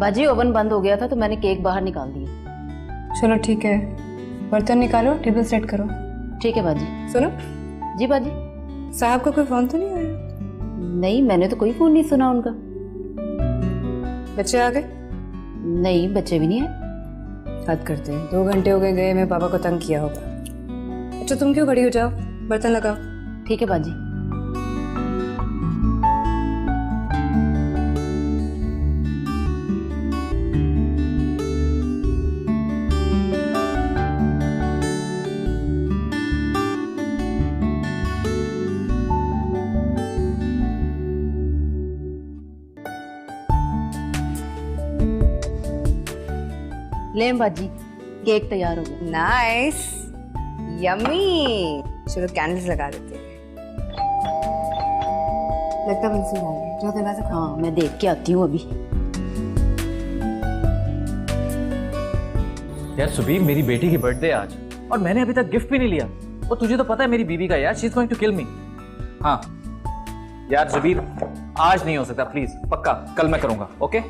बाजी ओवन बंद हो गया था तो मैंने केक बाहर निकाल दिया। चलो ठीक है, बर्तन निकालो, टेबल सेट करो। ठीक है बाजी। सुनो जी बाजी। साहब का कोई फोन तो नहीं आया? नहीं, मैंने तो कोई फोन नहीं सुना उनका। बच्चे आ गए? नहीं, बच्चे भी नहीं आए। हद करते हैं, 2 घंटे हो गए मैं पापा को तंग किया होगा। अच्छा तुम क्यों खड़ी हो जाओ, बर्तन लगाओ। ठीक है बाजी। ले बाजी, केक तैयार हो गया। Nice, yummy. चलो कैंडल्स लगा देते हैं। लगता मंसूर आ गया, जो दरवाजा। हाँ, मैं देख के आती हूँ अभी। यार सुबीर, मेरी बेटी की बर्थडे आज और मैंने अभी तक गिफ्ट भी नहीं लिया। और तुझे तो पता है मेरी बीवी का, यार she is going to kill me. हाँ यार सुबीर, आज नहीं हो सकता, प्लीज पक्का कल मैं करूंगा। ओके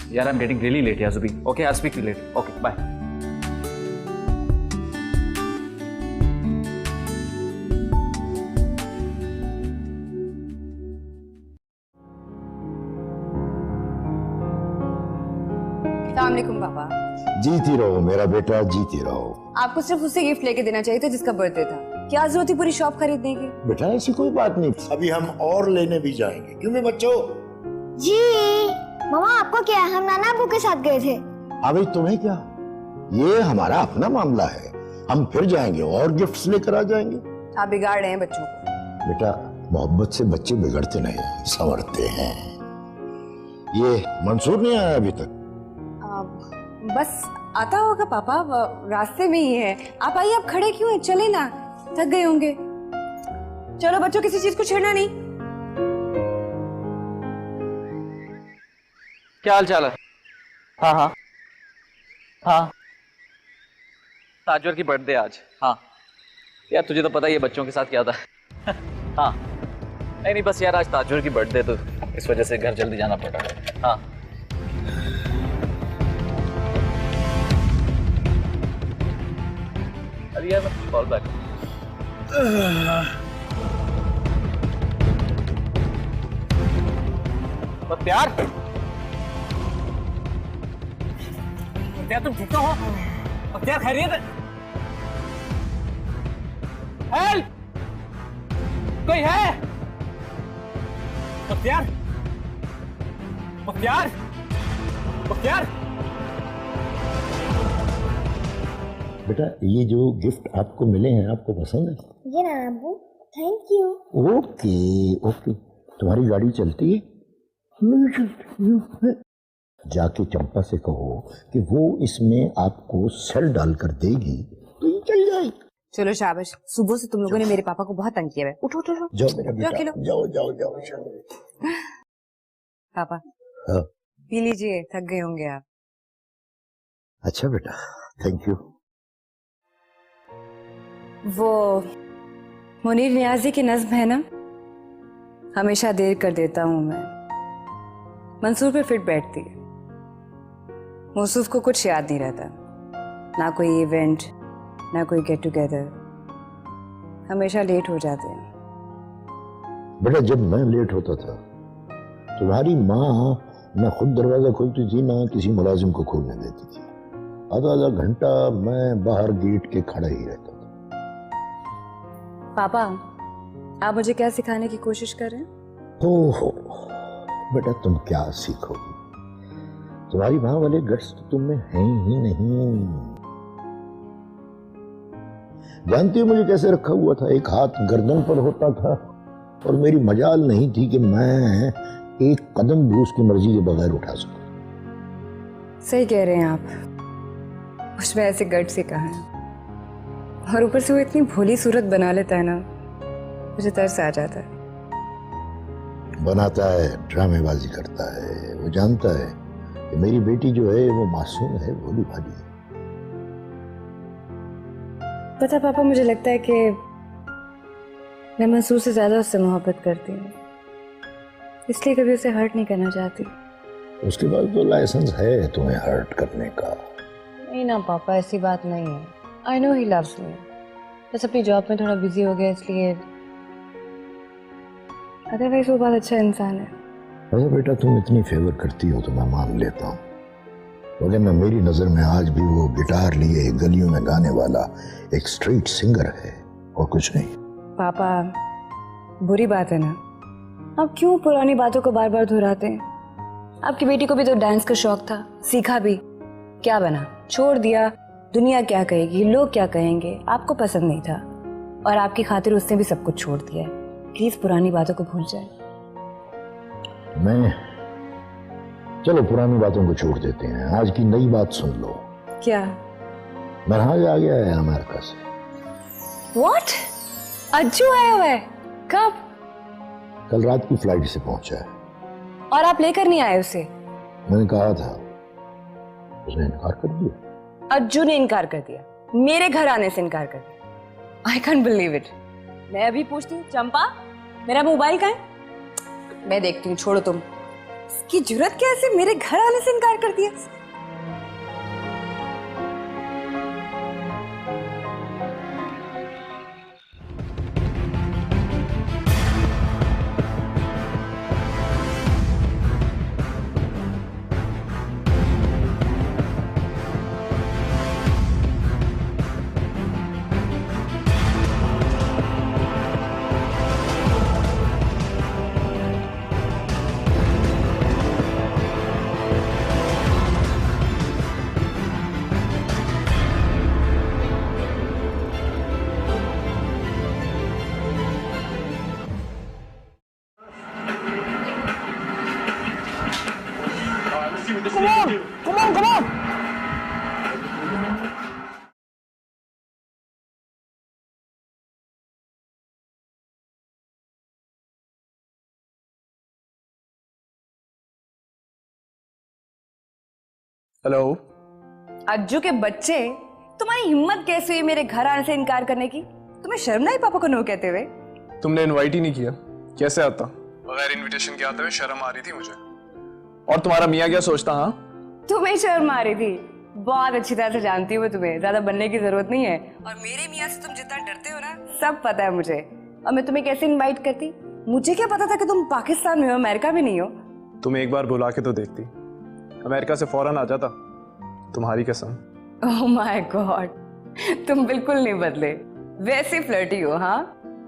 यार, I am getting really late यार Subir. Okay, I speak to you later. Okay bye. अस्सलामुअलैकुम पापा। जीती रहो मेरा बेटा, जीती रहो। आपको सिर्फ उसे गिफ्ट लेके देना चाहिए था जिसका बर्थडे था। क्या जरूरत थी पूरी शॉप खरीदने की? बेटा ऐसी कोई बात नहीं, अभी हम और लेने भी जाएंगे। क्यों मेरे बच्चों? जी मामा, आपको क्या है? हम नाना अबू के साथ गए थे। अभी तुम्हें क्या, ये हमारा अपना मामला है। हम फिर जाएंगे और गिफ्ट्स लेकर आ जाएंगे। आप बिगाड़ रहे हैं बच्चों को। बेटा मोहब्बत से बच्चे बिगड़ते नहीं, संवरते हैं। ये मंसूर नहीं आया अभी तक? बस आता होगा पापा, रास्ते में ही है। आप आइए, आप खड़े क्यों हैं? चले ना, थक गए होंगे। चलो बच्चों, किसी चीज को छेड़ना नहीं। क्या हाल चाल है? हाँ हाँ हाँ, ताजवर की बर्थडे आज। हाँ यार, तुझे तो पता ही है बच्चों के साथ क्या होता है। हाँ नहीं, बस यार आज ताजवर की बर्थडे, तो इस वजह से घर जल्दी जाना पड़ रहा है। हाँ अरे यार, मैं कॉल बैक। प्यार क्या तुम ठीक तो हो? क्या खैरियत है? हेल्प, कोई है? बख्तियार, बख्तियार, बख्तियार। बेटा ये जो गिफ्ट आपको मिले हैं, आपको पसंद है? जी नाना Abu, thank you. Okay okay, तुम्हारी गाड़ी चलती है? जाके चंपा से कहो कि वो इसमें आपको सेल डालकर देगी तो ये चल जाएगी। चलो शाबाश, सुबह से तुम लोगों ने मेरे पापा को बहुत तंग किया है। उठो उठो उठो। जाओ मेरा बेटा, खिलो। जाओ जाओ जाओ जाओ। पापा हाँ। पी लीजिए, थक गए होंगे आप। अच्छा बेटा, थैंक यू। वो मुनीर नियाजी की नज्म है ना, हमेशा देर कर देता हूं मैं, मंसूर पे फिट बैठती है। मौसूफ को कुछ याद नहीं रहता, ना कोई इवेंट, ना कोई गेट टुगेदर, हमेशा लेट हो जाते हैं। बेटा जब मैं लेट होता था, तुम्हारी माँ न खुद दरवाजा खोलती थी, ना किसी मुलाजिम को खोलने देती थी। आधा आधा घंटा मैं बाहर गेट के खड़ा ही रहता था। पापा, आप मुझे क्या सिखाने की कोशिश कर रहे हैं? ओहो बेटा, तुम क्या सीखोगी? तुम्हारी माँ वाले गट्स तो तुम में हैं ही नहीं। जानती हो मुझे कैसे रखा हुआ था? एक हाथ गर्दन पर होता था और मेरी मजाल नहीं थी कि मैं एक कदम भी उसकी मर्जी के बगैर उठा सकूं। सही कह रहे हैं आप, उसमें ऐसे गट से कहा है। और ऊपर से वो इतनी भोली सूरत बना लेता है ना, मुझे तरस आ जाता है। बनाता है, ड्रामेबाजी करता है। वो जानता है कि मेरी बेटी जो है वो मासूम है, भोली भाली है। पता पापा, मुझे लगता है कि मैं मंसूर से ज्यादा उससे मोहब्बत करती हूँ, इसलिए कभी उसे हर्ट नहीं करना चाहती। उसके बाद तो लाइसेंस है तुम्हें हर्ट करने का। नहीं ना पापा, ऐसी बात नहीं है। I know he loves me, बस अपनी जॉब में थोड़ा बिजी हो गया इसलिए। अदरवाइज वो बहुत अच्छा इंसान है। अरे बेटा, तुम इतनी फेवर करती हो तो मैं मान लेता हूँ, वरना मेरी नजर में आज भी वो गिटार लिए गलियों में गाने वाला एक स्ट्रीट सिंगर है और कुछ नहीं। पापा, बुरी बात है ना, आप क्यों पुरानी बातों को बार बार दोहराते हैं? आपकी बेटी को भी तो डांस का शौक था, सीखा भी, क्या बना? छोड़ दिया। दुनिया क्या कहेगी, लोग क्या कहेंगे, आपको पसंद नहीं था और आपकी खातिर उसने भी सब कुछ छोड़ दिया है। प्लीज पुरानी बातों को भूल जाए। चलो पुरानी बातों को छोड़ देते हैं, आज की नई बात सुन लो। क्या? महराज आ गया है अमेरिका से। व्हाट? अज्जू आया हुआ है? कब? कल रात की फ्लाइट से पहुंचा है। और आप लेकर नहीं आए उसे? मैंने कहा था, उसने इनकार कर दिया। अज्जू ने इनकार कर दिया? मेरे घर आने से इनकार कर दिया? I can believe it. मैं अभी पूछती हूँ, चंपा मेरा मोबाइल कहाँ है? मैं देखती हूँ, छोड़ो तुम। इसकी जुर्रत कैसे मेरे घर आने से इनकार कर दिया? हेलो अज्जू के बच्चे, तुम्हारी हिम्मत कैसे हुई मेरे घर आने से इनकार करने की? तुम्हें शर्म नहीं आई पापा को नो कहते हुए? तुमने इनवाइट ही नहीं किया, कैसे आता? बगैर इनविटेशन के आते हुए शर्म आ रही थी मुझे। और तुम्हारा मियाँ क्या सोचता? हाँ, तुम्हें शर्म आ रही थी? बहुत अच्छी तरह से जानती हूँ तुम्हें, ज्यादा बनने की जरूरत नहीं है। और मेरे मियाँ से तुम जितना डरते हो ना, सब पता है मुझे। और मैं तुम्हें कैसे इनवाइट करती? मुझे क्या पता था कि तुम पाकिस्तान में हो, अमेरिका में नहीं हो। तुम एक बार बुला के तो देखती, अमेरिका से फौरन आ जाता, तुम्हारी कसम। ओह माय गॉड, तुम बिल्कुल नहीं बदले, वैसे फ्लर्टी हो। हाँ,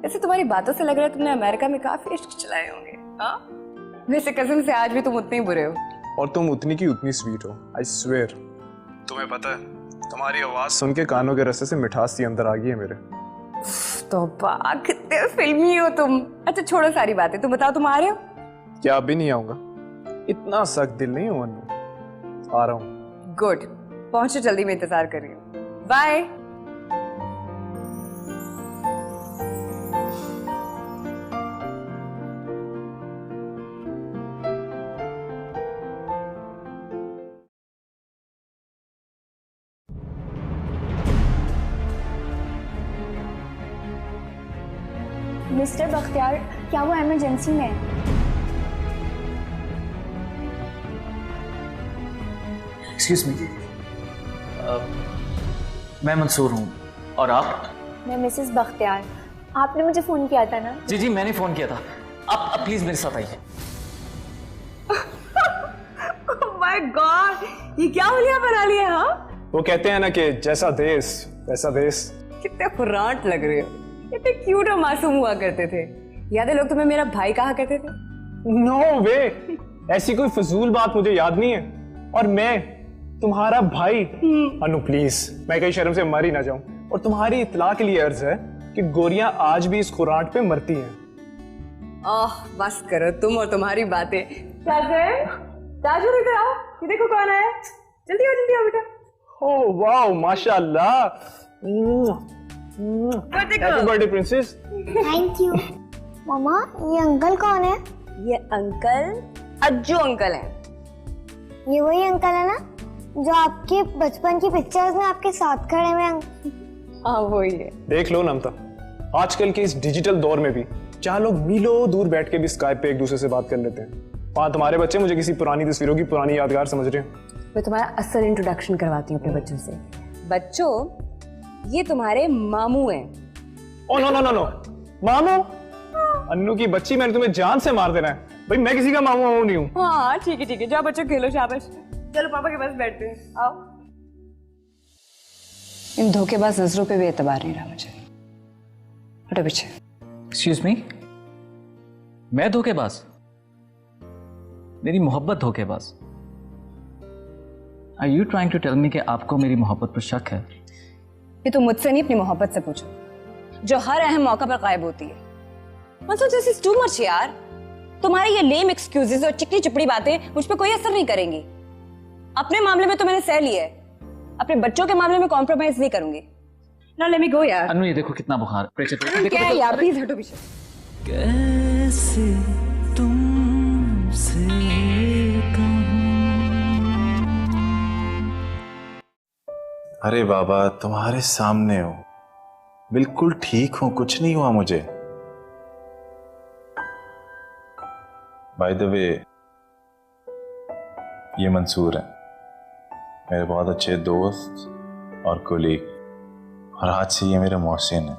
वैसे तुम्हारी बातों से लग रहा है तुमने अमेरिका में काफी इश्क चलाए होंगे। हाँ, वैसे कसम से आज भी तुम उतने ही बुरे हो। और तुम उतनी की उतनी स्वीट हो, आई स्वेयर। तुम्हें पता है, तुम्हारी आवाज सुन के कानों के रस्ते से मिठास सी अंदर आ गई है मेरे। तो कितने फिल्मी हो तुम। अच्छा छोड़ो सारी बातें, तुम बताओ तुम आ रहे हो? क्या अब भी नहीं आऊंगा? इतना सख्त दिल नहीं हूं अनु, आ रहा हूं। गुड, पहुंचो जल्दी, मैं इंतजार कर रही हूँ। बाय। मिस्टर बख्तियार, क्या वो इमरजेंसी में है? एक्सक्यूज मी, मैं मंसूर हूँ, और आप? मैं मिसेस बख्तियार। आपने मुझे फोन किया था ना? जी जी, मैंने फोन किया था। आप प्लीज मेरे साथ आइए। ओह माय गॉड, ये क्या हुलिया बना लिया? हाँ, वो कहते हैं ना कि जैसा देश वैसा देश। कितने खुर्रांट लग रहे हो, कितने क्यूट और मासूम हुआ करते थे। याद है लोग तुम्हें मेरा भाई कहा करते थे? नो वे, ऐसी कोई फजूल बात मुझे याद नहीं है। और मैं तुम्हारा भाई? अनु प्लीज, मैं कहीं शर्म से मर ही ना जाऊं। और तुम्हारी इत्तला के लिए अर्ज है कि गोरियां आज भी इस खुराट पे मरती हैं। ओह बस करो तुम और तुम्हारी बातें। ताजू इधर आओ, ये देखो कौन आया। जल्दी आओ बेटा। ओह वाओ, माशाल्लाह। Happy birthday princess. Thank you. मामा, ये अंकल कौन है? ये अंकल अज्जू अंकल हैं। ये वही अंकल है ना जो आपके बचपन की पिक्चर्स में आपके साथ खड़े हुए? हाँ वही है। देख लो नमता, आजकल के इस डिजिटल दौर में भी जहाँ लोग मीलों दूर बैठ के भी स्काइप पे एक दूसरे से बात कर लेते हैं, वहां तुम्हारे बच्चे मुझे किसी पुरानी तस्वीरों की पुरानी यादगार समझ रहे हैं। मैं तुम्हारा असल इंट्रोडक्शन करवाती हूँ अपने बच्चों से। बच्चों, ये तुम्हारे मामू हैं। Oh no no no no, मामू? अन्नू की बच्ची, मैंने तुम्हें जान से मार देना है भाई। मैं किसी का मामू मामू नहीं हूँ। हाँ ठीक है, जाओ बच्चों खेलो, शाबाश। चलो पापा के पास बैठते हैं, आओ। इन धोखेबाज नजरों पे भी एतबार नहीं रहा मुझे। हटो पीछे। एक्सक्यूज मी, मैं धोखेबाज? मेरी मोहब्बत धोखेबाज? Are you trying to tell me कि आपको मेरी मोहब्बत पर शक है? ये तो मुझसे नहीं, अपनी मोहब्बत से पूछो, जो हर अहम मौका पर गायब होती है। मतलब दिस इज टू मच यार। तुम्हारी ये लेम एक्सक्यूजेस और चिकनी चुपड़ी बातें मुझ पे कोई असर नहीं करेंगी। अपने मामले में तो मैंने सह लिया है, अपने बच्चों के मामले में कॉम्प्रोमाइज नहीं करूंगी। ना लेट मी गो यार। अनु ये देखो कितना बुखार, प्रेशर। क्या है यार, प्लीज हटो पीछे। कैसे तुमसे अरे बाबा, तुम्हारे सामने हो, बिल्कुल ठीक हूं, कुछ नहीं हुआ मुझे। बाय द वे, ये मंसूर है, मेरे बहुत अच्छे दोस्त और कोलीग, और आज से ये मेरे मोहसिन है।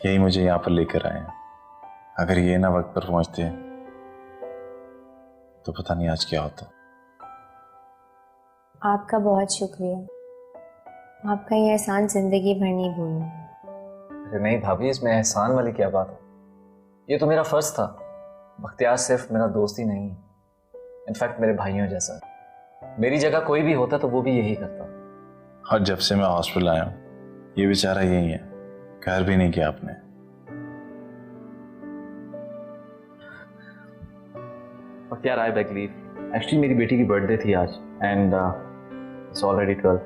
यही मुझे यहाँ पर लेकर आए हैं। अगर ये ना वक्त पर पहुंचते तो पता नहीं आज क्या होता। आपका बहुत शुक्रिया, आपका ये एहसान जिंदगी भर नहीं भूलूं। अरे नहीं भाभी, इसमें एहसान वाली क्या बात है? ये तो मेरा फर्ज था। बख्तियार सिर्फ मेरा दोस्त ही नहीं, इनफैक्ट मेरे भाइयों जैसा। मेरी जगह कोई भी होता तो वो भी यही करता। और जब से मैं हॉस्पिटल आया हूँ, ये बेचारा यही है, घर भी नहीं किया आपने। Bakhtiyar, I beg leave. Actually मेरी बेटी की बर्थडे थी आज एंड इट्स ऑलरेडी 12।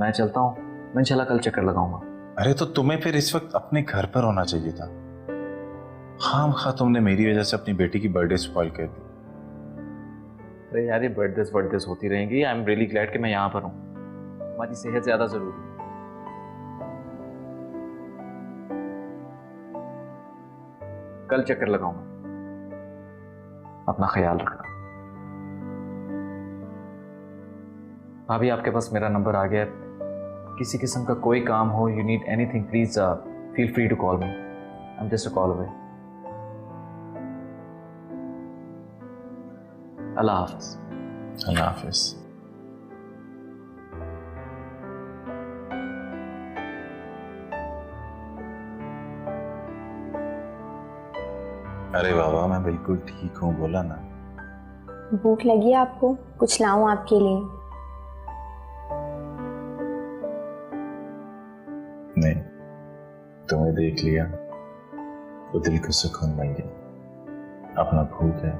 मैं चलता हूँ, मैं इंशाल्लाह कल चक्कर लगाऊंगा। अरे तो तुम्हें फिर इस वक्त अपने घर पर होना चाहिए था। खामखा तुमने मेरी वजह से अपनी बेटी की बर्थडे स्पॉइल कर दी। अरे यार, ये बर्थडेज होती रहेंगी। आई एम रियली ग्लैड कि मैं यहाँ पर हूँ। हमारी सेहत ज्यादा जरूरी है। कल चक्कर लगाऊंगा, अपना ख्याल रखना। भाभी, आपके पास मेरा नंबर आ गया है। किसी किस्म का कोई काम हो, you need anything, please feel free to call me. I am just a call away. अल्लाह हाफिज। अल्लाह हाफिज। अरे बाबा, मैं बिल्कुल ठीक हूँ, बोला ना। भूख लगी आपको? कुछ लाऊं आपके लिए? नहीं, तुम्हें देख लिया तो दिल को सुकून मिल गया। अपना भूख है,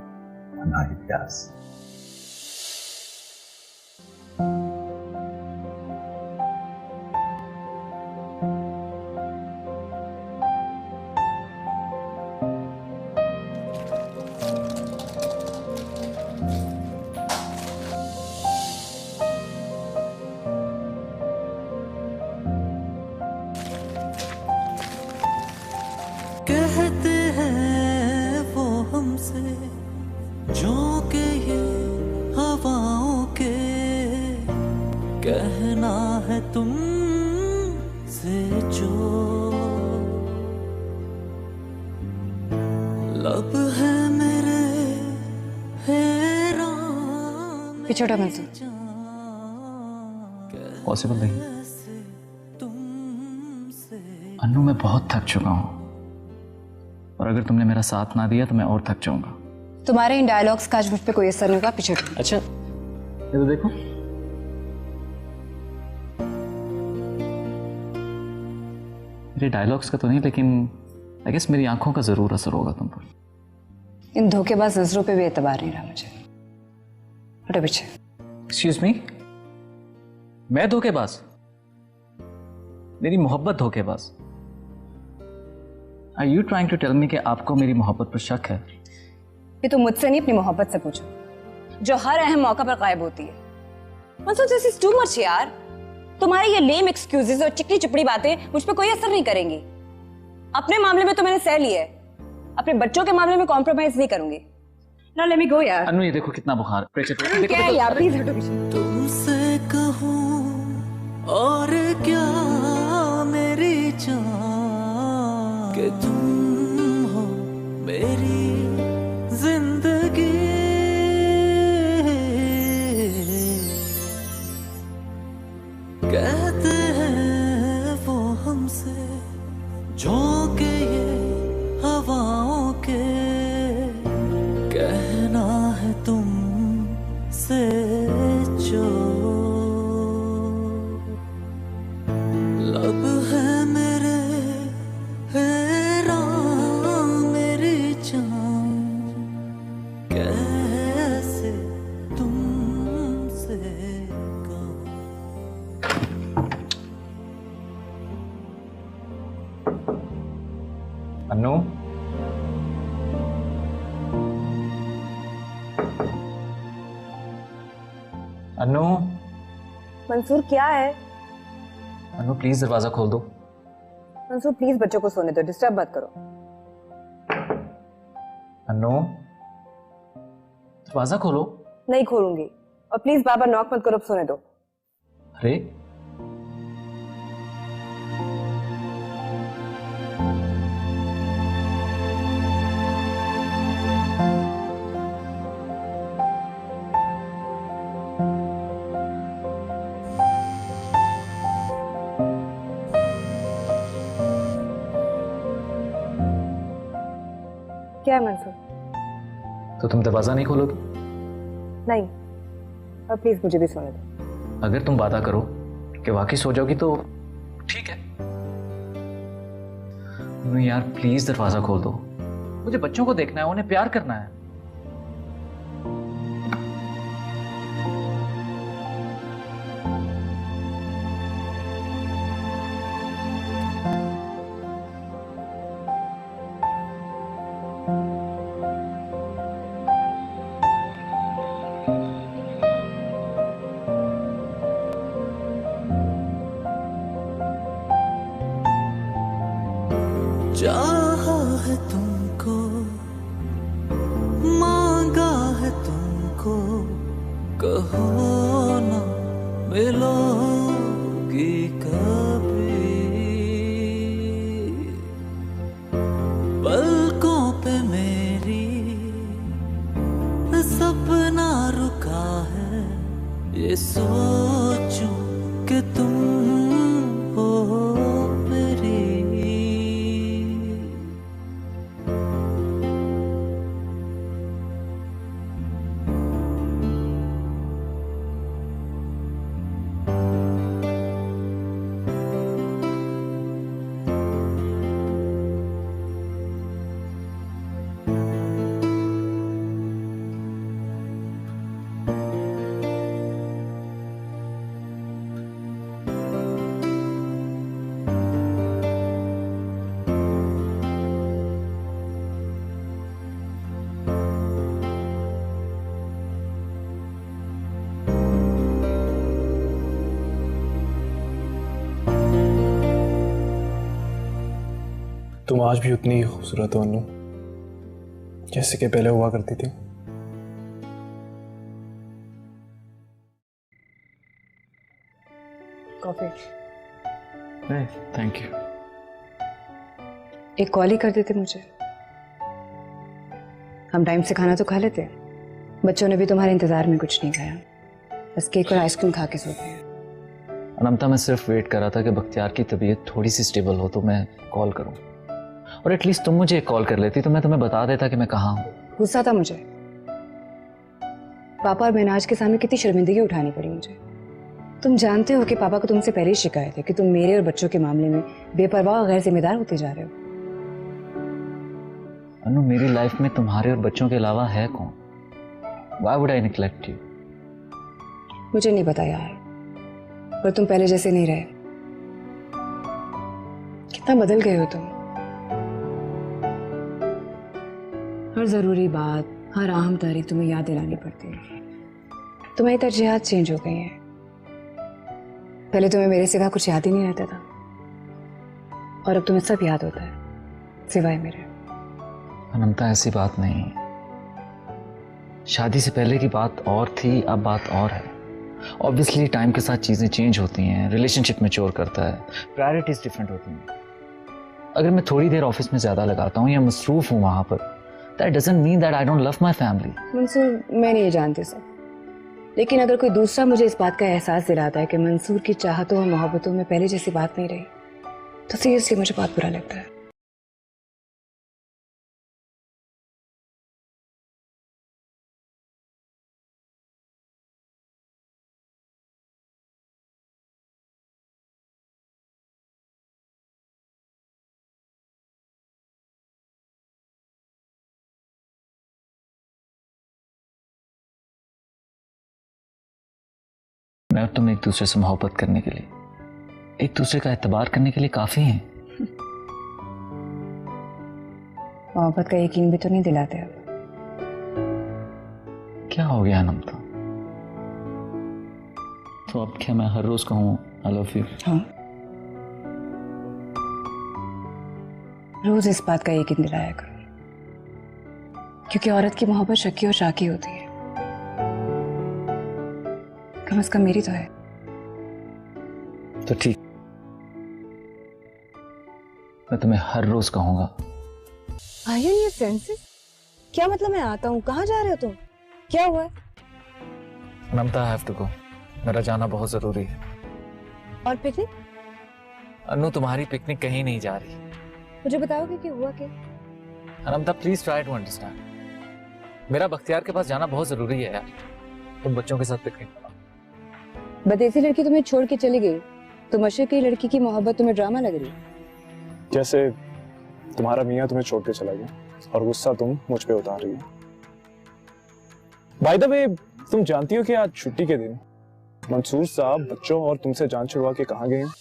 हमारी प्यास। कहते हैं वो हमसे जो के ये हवाओं के कहना है तुम से जो लब है मेरे हैरान पिछोड़ा मंसूर। पॉसिबल नहीं। अन्नू, मैं बहुत थक चुका हूँ, और अगर तुमने मेरा साथ ना दिया तो मैं और थक जाऊंगा। तुम्हारे इन डायलॉग्स का आज मुझ पे कोई असर नहीं होगा। पीछे हटो। अच्छा, ये तो देखो। मेरे डायलॉग्स का तो नहीं, लेकिन आई गेस मेरी आंखों का जरूर असर होगा तुम पर। इन धोखेबाज नजरों पे भी एतबार नहीं रहा मुझे। हटो पीछे। एक्सक्यूज मी, मैं धोखेबाज? मेरी मोहब्बत धोखेबाज? Are you trying to tell me कि आपको मेरी मोहब्बत पर शक है? ये तो मुझसे नहीं, अपनी मोहब्बत से पूछो, जो हर अहम मौका पर गायब होती है। मतलब दिस इज टू मच यार। तुम्हारी ये लेम एक्सक्यूजेस और चिकनी चुपड़ी बातें मुझ पे कोई असर नहीं करेंगी। अपने मामले में तो मैंने सह लिया है, अपने बच्चों के मामले में कॉम्प्रोमाइज नहीं करूंगी। ना लेट मी गो यार। अनु ये देखो कितना बुखार है, प्रेशर क्या है यार, प्लीज हटो पीछे। तुमसे कहूँ और क्या मेरी जान, कि तुम हो मेरी जिंदगी। कहते हैं वो हमसे झोंके ये हवाओं के, कहना है तुमसे जो लब है मेरे हैरान मेरी जान, कैसे तुमसे कहूं। अनु अनु मंसूर क्या है? अनु प्लीज दरवाजा खोल दो। मंसूर प्लीज बच्चों को सोने दो, डिस्टर्ब मत करो। अनु दरवाजा खोलो। नहीं खोलूंगी, और प्लीज बाबा नॉक मत करो, अब सोने दो। अरे क्या है मंसूर? तो तुम दरवाजा नहीं खोलोगी? नहीं, और प्लीज मुझे भी सोने दो। अगर तुम वादा करो कि वाकई सो जाओगी तो ठीक है। अनु यार प्लीज दरवाजा खोल दो, मुझे बच्चों को देखना है, उन्हें प्यार करना है। चाहा है तुमको, मांगा है तुमको, कहो ना मिलोगी कभी। पलकों पे मेरी सपना रुका है, ये सोचूं कि तुम हो मेरी। तुम आज भी उतनी ही खूबसूरत हो अनु, जैसे कि पहले हुआ करती थी। कॉफी। Thank you. एक कॉल ही कर देते मुझे, हम टाइम से खाना तो खा लेते। बच्चों ने भी तुम्हारे इंतजार में कुछ नहीं खाया, बस केक और आइसक्रीम खा के सोते हैं। अनमता मैं सिर्फ वेट कर रहा था कि बख्तियार की तबीयत थोड़ी सी स्टेबल हो तो मैं कॉल करूं, और एटलीस्ट तुम मुझे कॉल कर लेती तो मैं तुम्हें बता देता कि मैं कहाँ हूँ। गुस्सा था मुझे, पापा और महनाज के सामने कितनी शर्मिंदगी उठानी पड़ी मुझे। तुम जानते हो कि पापा को तुमसे पहले ही शिकायत है कि तुम मेरे और बच्चों के मामले में बेपरवाह और गैर जिम्मेदार होते जा रहे हो। अनु मेरी लाइफ में तुम्हारे और बच्चों के अलावा है कौन? Why would I neglect you? मुझे नहीं पता यार, पर तुम पहले जैसे नहीं रहे। कितना बदल गए हो तुम। हर जरूरी बात, हर अहम तारीख तुम्हें याद दिलानी पड़ती है। तुम्हारी तरजीहात चेंज हो गई हैं। पहले तुम्हें मेरे सिवा कुछ याद ही नहीं रहता था, और अब तुम्हें सब याद होता है सिवाय मेरे। अनंता ऐसी बात नहीं है। शादी से पहले की बात और थी, अब बात और है। ऑब्वियसली टाइम के साथ चीजें चेंज होती हैं, रिलेशनशिप मैच्योर करता है, प्रायोरिटीज डिफरेंट होती हैं। अगर मैं थोड़ी देर ऑफिस में ज्यादा लगाता हूँ या मसरूफ हूँ वहां पर, that doesn't mean that I don't love my family. Mansoor, मैं नहीं जानती सर, लेकिन अगर कोई दूसरा मुझे इस बात का एहसास दिलाता है कि मंसूर की चाहतों और मोहब्बतों में पहले जैसी बात नहीं रही, तो सीरियसली मुझे बहुत बुरा लगता है। मैं और तुम एक दूसरे से मोहब्बत करने के लिए, एक दूसरे का एतबार करने के लिए काफी हैं। मोहब्बत का यकीन भी तो नहीं दिलाते अब। क्या हो गया अनंता? तो अब क्या मैं हर रोज कहूँ आई लव यू? हाँ, रोज इस बात का यकीन दिलाया करो, क्योंकि औरत की मोहब्बत शक्की और शाकी होती है। कम से कम मेरी तो है। तो ठीक, मैं तुम्हें हर रोज कहूंगा। Are you in your senses? क्या मतलब मैं आता हूँ? कहाँ जा रहे हो तुम? क्या हुआ है? अनंता, आई हैव टू गो। मेरा जाना बहुत जरूरी है। और पिकनिक? अनु, तुम्हारी पिकनिक कहीं नहीं जा रही। मुझे बताओगे कि हुआ क्या? अनंता, प्लीज ट्राई टू अंडरस्टैंड। मेरा बख्तियार के पास जाना बहुत जरूरी है यार। तुम बच्चों के साथ पिकनिक मनाओ। बदेसी लड़की तुम्हें छोड़ के चली गई तो मशरक की लड़की की मोहब्बत तुम्हें ड्रामा लग रही? जैसे तुम्हारा मियाँ तुम्हें छोड़ के चला गया और गुस्सा तुम मुझ पे उतार रही हो। बाय द वे, तुम जानती हो कि आज छुट्टी के दिन मंसूर साहब बच्चों और तुमसे जान छुड़वा के कहाँ गए हैं?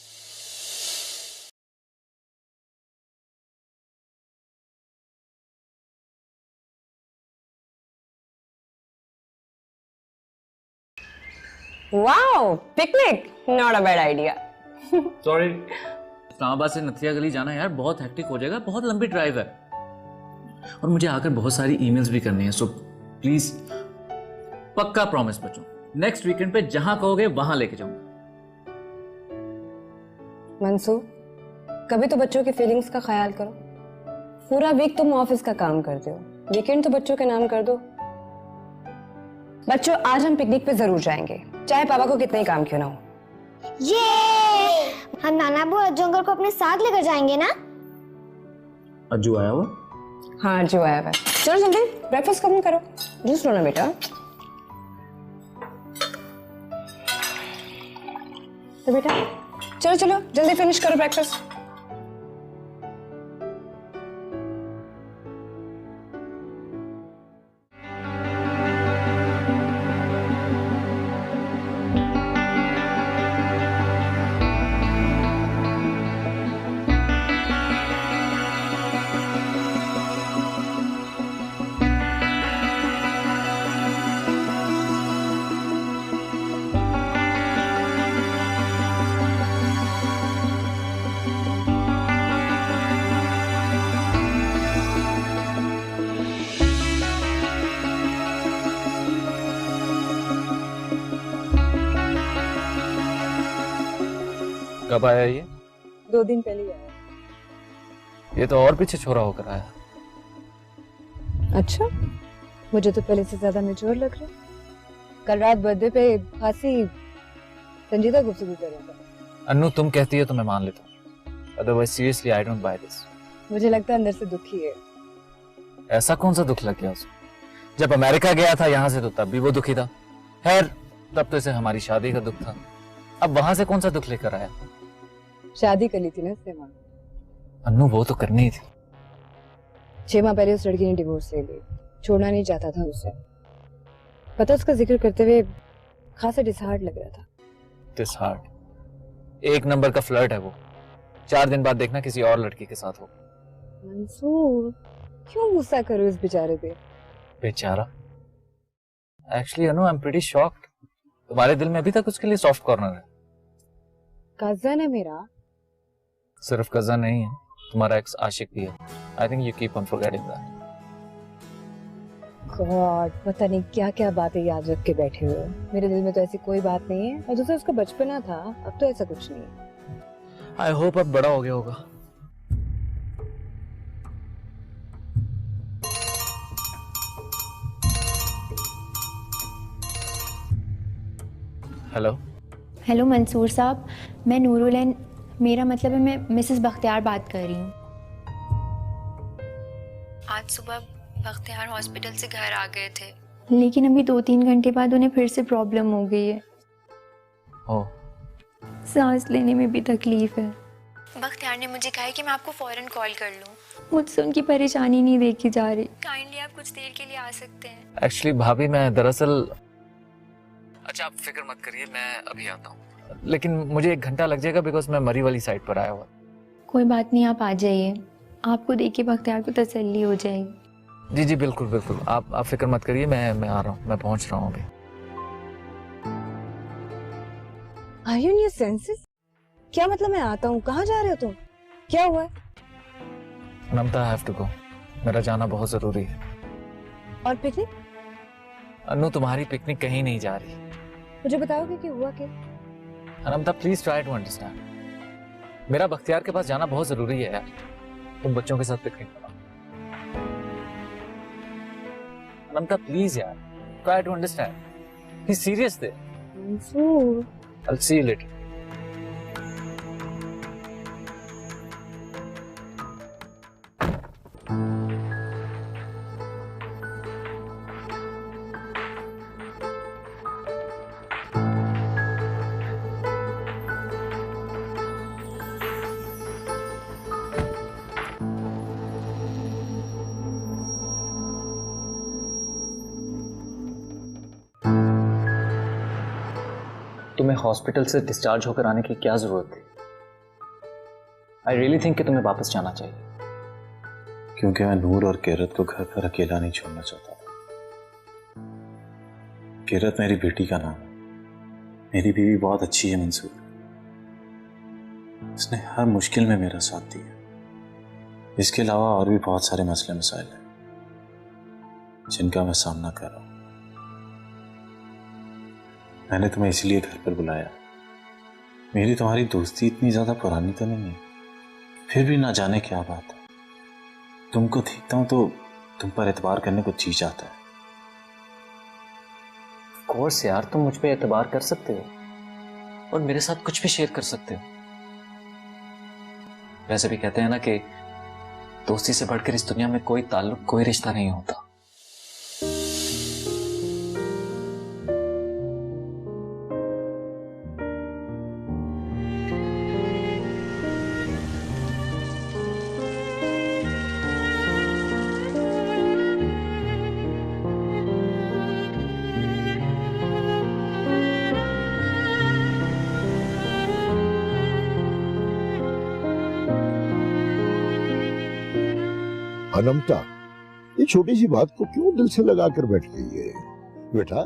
Wow, picnic, not a bad idea. Sorry, Islamabad से नथिया गली जाना यार बहुत हेक्टिक हो जाएगा, बहुत लंबी ड्राइव है और मुझे आकर बहुत सारी ईमेल्स भी करनी है। सो प्लीज, पक्का प्रॉमिस बच्चों, नेक्स्ट वीकेंड पे जहां कहोगे वहां लेके जाऊंगा। मंसूर, कभी तो बच्चों की फीलिंग्स का ख्याल करो। पूरा वीक तुम ऑफिस का काम करते हो, वीकेंड तो बच्चों के नाम कर दो। बच्चों, आज हम पिकनिक पे जरूर जाएंगे, चाहे पापा को कितना ही काम क्यों ना हो। ये हम नाना अब्बू अज्जू अंकल को अपने साथ लेकर जाएंगे ना? अज्जू आया हुआ? हाँ, अज्जू आया हुआ है। चलो जल्दी ब्रेकफास्ट कम करो, जूस लो ना बेटा। तो बेटा चलो चलो जल्दी फिनिश करो ब्रेकफास्ट। कब आया ये? 2 दिन पहले ही आया। ये तो और पीछे छोरा होकर आया। अच्छा, मुझे तो पहले से ज्यादा मैच्योर लग रहा है। कल रात बर्थडे पे खासी संजीदा गुफ्तगू कर रहा था। अन्नू, तुम कहती है तो मैं मान लेता हूँ, otherwise seriously I don't by this. मुझे लगता है अंदर से दुखी है। ऐसा कौन सा दुख लग गया उसको? जब अमेरिका गया था यहाँ से तो तब भी वो दुखी था। खैर, तब तो इसे हमारी शादी का दुख था, अब वहां से कौन सा दुख लेकर आया? शादी कर ली थी ना उसने वहां। अन्नू, वो तो करनी ही थी। 6 माह पहले उस लड़की ने डिवोर्स ले ली, छोड़ना नहीं चाहता था उसे। पता उसका जिक्र करते हुए खासा डिसहार्ट लग रहा था। डिसहार्ट? एक नंबर का फ्लर्ट है वो। 4 दिन बाद देखना किसी और लड़की के साथ हो। मंसूर, क्यों गुस्सा करो इस बेचारे पे? बेचारा? Actually Anu, I am pretty shocked. तुम्हारे दिल में अभी तक उसके लिए सॉफ्ट कॉर्नर है। कजन है मेरा। सिर्फ कजन नहीं है, तुम्हारा एक्स आशिक भी है। I think you keep on forgetting that. God, पता नहीं क्या क्या बातें याद रख के बैठे हुए हो। मेरे दिल में तो ऐसी कोई बात नहीं है, और जैसे उसका बचपना था अब तो ऐसा कुछ नहीं है। आई होप अब बड़ा हो गया होगा। हेलो। हेलो मंसूर साहब, मैं नूरुल, मेरा मतलब है मैं मिसेस बख्तियार बात कर रही हूँ। आज सुबह बख्तियार हॉस्पिटल से घर आ गए थे, लेकिन अभी 2-3 घंटे बाद उन्हें फिर से प्रॉब्लम हो गई है। ओह। सांस लेने में भी तकलीफ है। बख्तियार ने मुझे कहा है कि मैं आपको फौरन कॉल कर लूँ। मुझसे उनकी परेशानी नहीं देखी जा रही। काइंडली आप कुछ देर के लिए आ सकते हैं? एक्चुअली भाभी मैं दरअसल, अच्छा आप फिक्र मत करिए, मैं अभी आता हूँ, लेकिन मुझे 1 घंटा लग जाएगा बिकॉज मैं मरी वाली साइड पर आया हुआ। कोई बात नहीं, आप आ जाइए, आपको देख के बख्तियार को तसल्ली हो जाएगी। जी जी बिल्कुल बिल्कुल, आप फिक्र मत करिए, मैं आ रहा हूँ, मैं पहुँच रहा हूँ अभी। Are you in your senses? क्या मतलब मैं आता हूँ? कहाँ जा रहे हो तुम? क्या हुआ है? नमता, आई हैव टू गो, मेरा जाना बहुत जरूरी है। और पिकनिक? अनु, तुम्हारी पिकनिक कहीं नहीं जा रही। मुझे बताओगे कि हुआ क्या? नमता प्लीज ट्राई टू अंडरस्टैंड, मेरा बख्तियार के पास जाना बहुत जरूरी है यार। तुम बच्चों के साथ पिकनिक करो। नमता प्लीज यार, ट्राई टू अंडरस्टैंड, ही सीरियस थे। I'll see you later. तुम्हें हॉस्पिटल से डिस्चार्ज होकर आने की क्या जरूरत थी? आई रियली थिंक कि तुम्हें वापस जाना चाहिए। क्योंकि मैं नूर और किरत को घर पर अकेला नहीं छोड़ना चाहता था। किरत मेरी बेटी का नाम है, मेरी बीवी बहुत अच्छी है मंसूर, उसने हर मुश्किल में मेरा साथ दिया। इसके अलावा और भी बहुत सारे मसले मसाइल हैं जिनका मैं सामना कर रहा हूं। मैंने तुम्हें इसलिए घर पर बुलाया, मेरी तुम्हारी दोस्ती इतनी ज्यादा पुरानी तो नहीं है, फिर भी ना जाने क्या बात है, तुमको देखता हूं तो तुम पर एतबार करने को जी जाता है। ऑफ कोर्स यार, तुम मुझ पे एतबार कर सकते हो और मेरे साथ कुछ भी शेयर कर सकते हो। वैसे भी कहते हैं ना कि दोस्ती से बढ़कर इस दुनिया में कोई ताल्लुक, कोई रिश्ता नहीं होता। अनमता, ये छोटी सी बात को क्यों दिल से लगा कर बैठ गई है बेटा?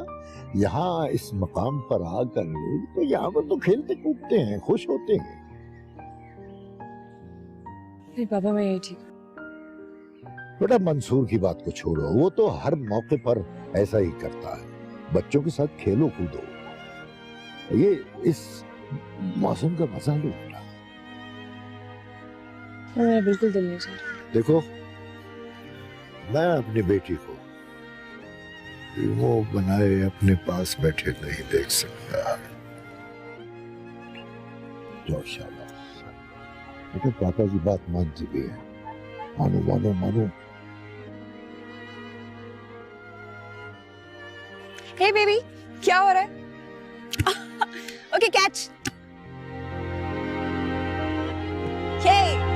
यहाँ इस मकाम पर आकर तो यहाँ पर तो खेलते कूदते हैं, खुश होते हैं। नहीं पापा, मैं यही ठीक। बेटा मंसूर की बात को छोड़ो, वो तो हर मौके पर ऐसा ही करता है। बच्चों के साथ खेलो कूदो, ये इस मौसम का मजा लो। मैं बिल्कुल दिल नहीं चाह रहा। देखो, मैं अपनी बेटी को वो बनाए अपने पास बैठे नहीं देख सकता। जो शाबाश, लेकिन पापा की बात मानती भी है। मानो मानो मानो। हे बेबी, क्या हो रहा है? Okay, catch. हे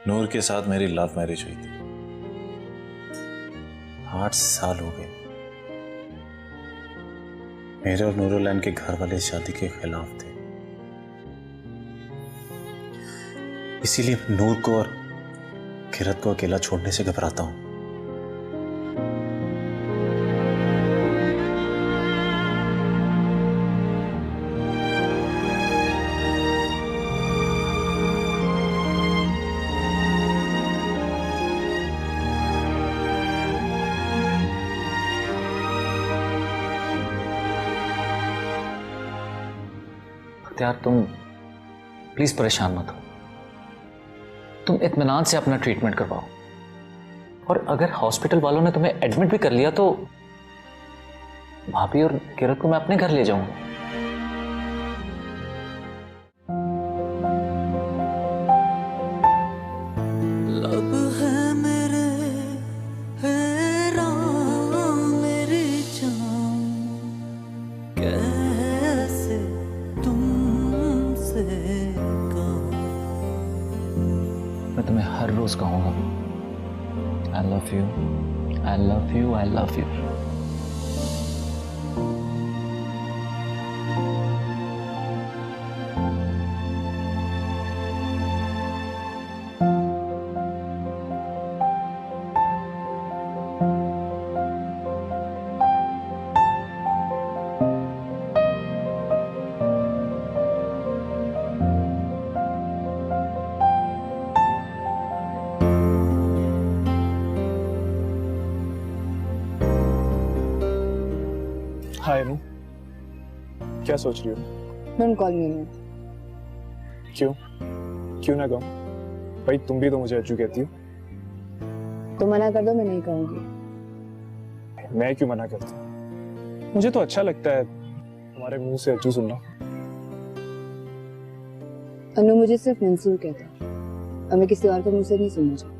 नूर के साथ मेरी लव मैरिज हुई थी, 8 साल हो गए। मेरे और नूरुलैन के घर वाले शादी के खिलाफ थे, इसीलिए नूर को और किरत को अकेला छोड़ने से घबराता हूं। बख्तियार तुम प्लीज परेशान मत हो, तुम इत्मीनान से अपना ट्रीटमेंट करवाओ, और अगर हॉस्पिटल वालों ने तुम्हें एडमिट भी कर लिया तो भाभी और किरत को मैं अपने घर ले जाऊंगा। लब है मेरे हैरान मेरी जान, कैसे तुमसे कहूं। मैं तुम्हें हर रोज कहूंगा I love you, I love you, I love you. Hi Anu, क्या सोच रही हो? Don't call me Anu. क्यों क्यों ना कहूं? भाई तुम भी तो मुझे अज्जू कहती हो। तो मना कर दो, मैं नहीं कहूंगी। मैं क्यों मना करता हूं? मुझे तो अच्छा लगता है तुम्हारे मुंह से अज्जू सुनना। अनु मुझे सिर्फ मंसूर कहता है, और मैं किसी और को मुंह से नहीं सुनना चाहती।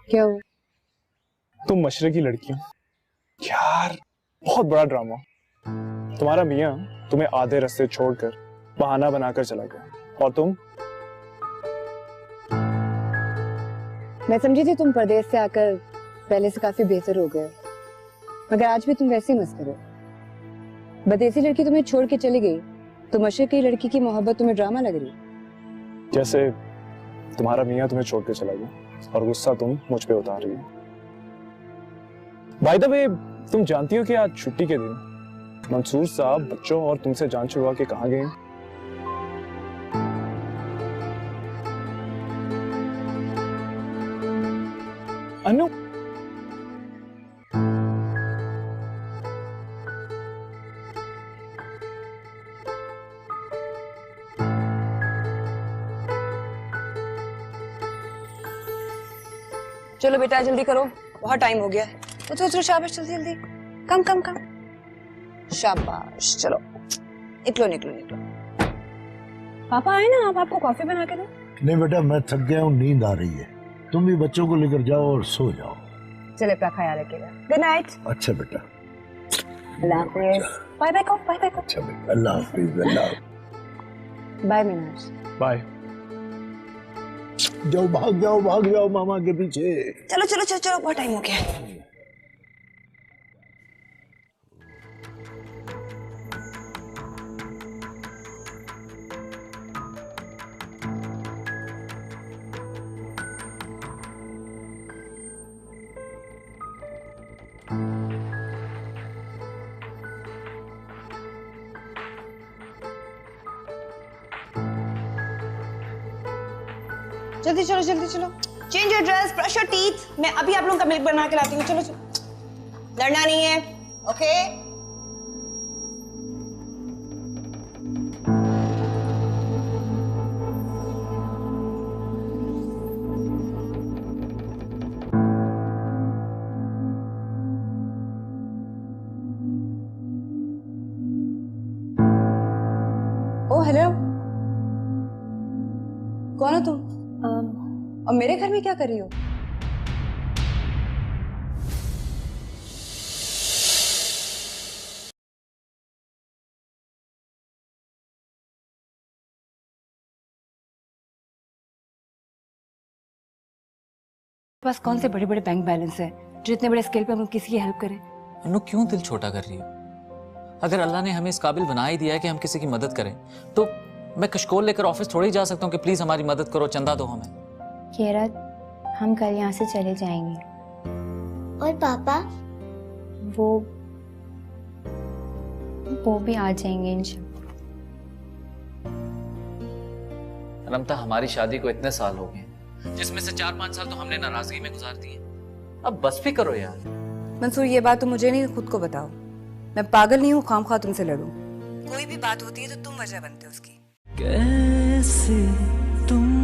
क्या हो? तुम मशरकी लड़की हो यार, बहुत बड़ा ड्रामा। तुम्हारा मियाँ तुम्हें आधे रास्ते छोड़कर बहाना बनाकर चला गया, और तुम? मैं समझी थी तुम परदेश से आकर पहले से काफी बेहतर हो गए, मगर आज भी तुम वैसे ही मस्त करो। बदेसी लड़की तुम्हें छोड़ के चली गई तो मशरकी लड़की की मोहब्बत तुम्हें ड्रामा लग रही। जैसे तुम्हारा मियाँ तुम्हें छोड़ के चला गया और गुस्सा तुम मुझ पे उतार रही हो। बाय द वे, तुम जानती हो कि आज छुट्टी के दिन मंसूर साहब बच्चों और तुमसे जान छुड़वा के कहाँ गए? अनु, चलो बेटा जल्दी करो, बहुत टाइम हो गया है। उठो शाबाश, जल्दी जल्दी, कम कम कम, शाबाश। चलो निकलो निकलो निकलो। पापा आए ना, आप आपको कॉफी बना के दो। नहीं बेटा, मैं थक गया हूँ, नींद आ रही है। तुम भी बच्चों को लेकर जाओ और सो जाओ। चले, अपना ख्याल रखिएगा। Good night. अच्छा बेटा, अल्लाह हाफिज। बाय बाय कहो, बाय बाय कहो। अच्छा बेटा, अल्लाह हाफिज। अल्लाह बाय मीनाज। बाय। भाग जाओ मामा के पीछे। चलो चलो चलो चलो, बहुत टाइम हो गया है। जल्दी चलो जल्दी चलो, change your dress, brush your teeth. मैं अभी आप लोगों का मिल्क बना के लाती हूँ। चलो चलो, लड़ना नहीं है, ओके? ओ हेलो, कौन हो तुम? और मेरे घर में क्या कर रही हो? पास कौन से बड़े बड़े बैंक बैलेंस है जो इतने बड़े स्केल पे हम किसी की हेल्प करें? अनु क्यों दिल छोटा कर रही हो? अगर अल्लाह ने हमें इस काबिल बना ही दिया है कि हम किसी की मदद करें, तो मैं कशकोल लेकर ऑफिस थोड़ी जा सकता हूँ कि प्लीज हमारी मदद करो, चंदा दो हमें। किरत, हम कल यहाँ से चले जाएंगे। और पापा? वो भी आ जाएंगे इंशाल्लाह। रमता, हमारी शादी को इतने साल हो गए, जिसमें से 4-5 साल तो हमने नाराजगी में गुजार दिए। अब बस भी करो यार। मंसूर, ये बात तो मुझे नहीं, खुद को बताओ। मैं पागल नहीं हूँ खामखा तुमसे लड़ूं। कोई भी बात होती है तो तुम वजह बनते हो उसकी। कैसे तुम